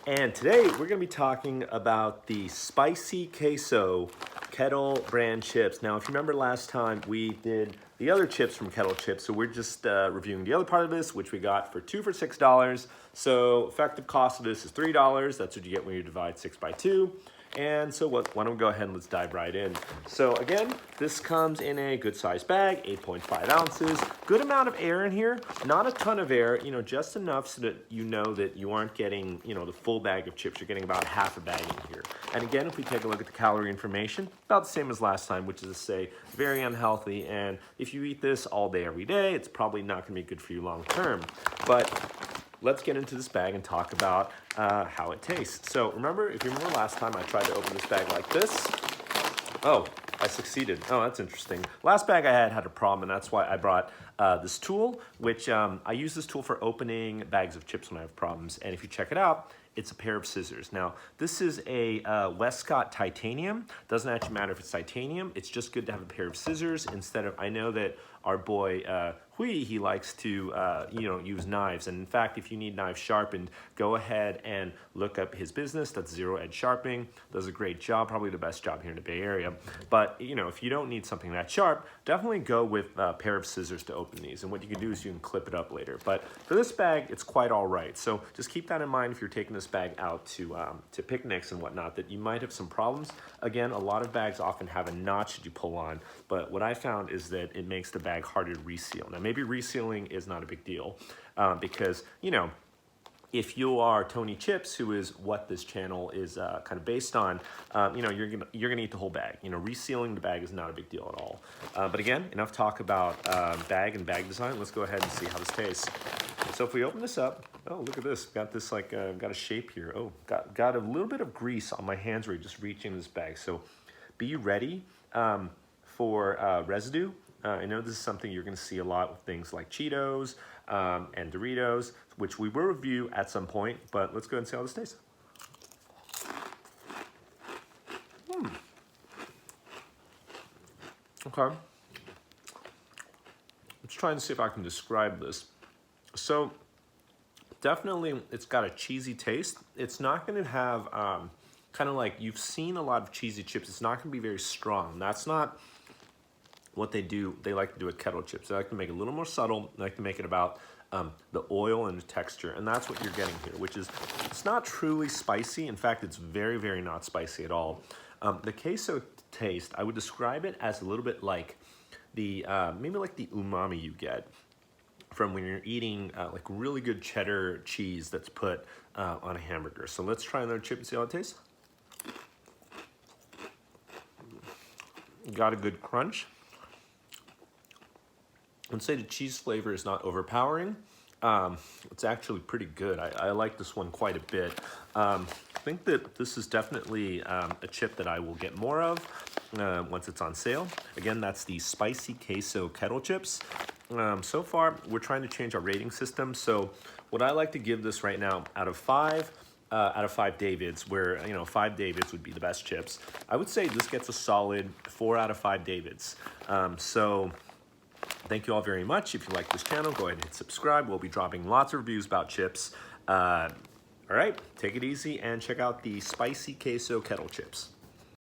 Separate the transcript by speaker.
Speaker 1: And today we're going to be talking about the Spicy Queso Kettle brand chips. Now, if you remember last time, we did the other chips from Kettle Chips, so we're just reviewing the other part of this, which we got for 2 for $6. So effective cost of this is $3. That's what you get when you divide 6 by 2. And so why don't we go ahead and let's dive right in. So again, this comes in a good sized bag, 8.5 ounces. Good amount of air in here, not a ton of air, just enough so that you know that you aren't getting, the full bag of chips. You're getting about half a bag in here. And again, if we take a look at the calorie information, about the same as last time, which is to say very unhealthy. And if you eat this all day, every day, it's probably not gonna be good for you long term. But let's get into this bag and talk about how it tastes. So remember, if you remember last time I tried to open this bag like this. Oh, I succeeded. Oh, that's interesting. Last bag I had a problem, and that's why I brought this tool, which I use this tool for opening bags of chips when I have problems. And if you check it out, it's a pair of scissors. Now, this is a Westcott titanium. Doesn't actually matter if it's titanium. It's just good to have a pair of scissors instead of, I know that our boy Hui, he likes to use knives. And in fact, if you need knives sharpened, go ahead and look up his business. That's Zero Edge Sharpening. Does a great job, probably the best job here in the Bay Area. But if you don't need something that sharp, definitely go with a pair of scissors to open these. And what you can do is you can clip it up later. But for this bag, it's quite all right. So just keep that in mind if you're taking this bag out to picnics and whatnot, that you might have some problems. Again, a lot of bags often have a notch that you pull on, but what I found is that it makes the bag harder to reseal. Now, maybe resealing is not a big deal because, if you are Tony Chips, who is what this channel is kind of based on, you're gonna eat the whole bag. Resealing the bag is not a big deal at all. But again, enough talk about bag and bag design. Let's go ahead and see how this tastes. So if we open this up, oh, look at this. Got this got a shape here. Oh, got a little bit of grease on my hands where you're just reaching in this bag. So be ready for residue. I know this is something you're going to see a lot with things like Cheetos and Doritos, which we will review at some point, but let's go ahead and see how this tastes. Okay. Let's try and see if I can describe this. So definitely it's got a cheesy taste. It's not going to have kind of like you've seen a lot of cheesy chips. It's not going to be very strong. That's not what they do. They like to do with Kettle Chips. They like to make it a little more subtle. They like to make it about the oil and the texture, and that's what you're getting here, which is, it's not truly spicy. In fact, it's very, very not spicy at all. The queso taste, I would describe it as a little bit like the, maybe like the umami you get from when you're eating like really good cheddar cheese that's put on a hamburger. So let's try another chip and see how it tastes. Got a good crunch. I'd say the cheese flavor is not overpowering. It's actually pretty good. I like this one quite a bit. I think that this is definitely a chip that I will get more of once it's on sale. Again, that's the Spicy Queso Kettle Chips. So far, we're trying to change our rating system. So what I like to give this right now out of 5 Davids, where 5 Davids would be the best chips, I would say this gets a solid 4 out of 5 Davids. So thank you all very much. If you like this channel, go ahead and hit subscribe. We'll be dropping lots of reviews about chips. All right, take it easy and check out the Spicy Queso Kettle Chips.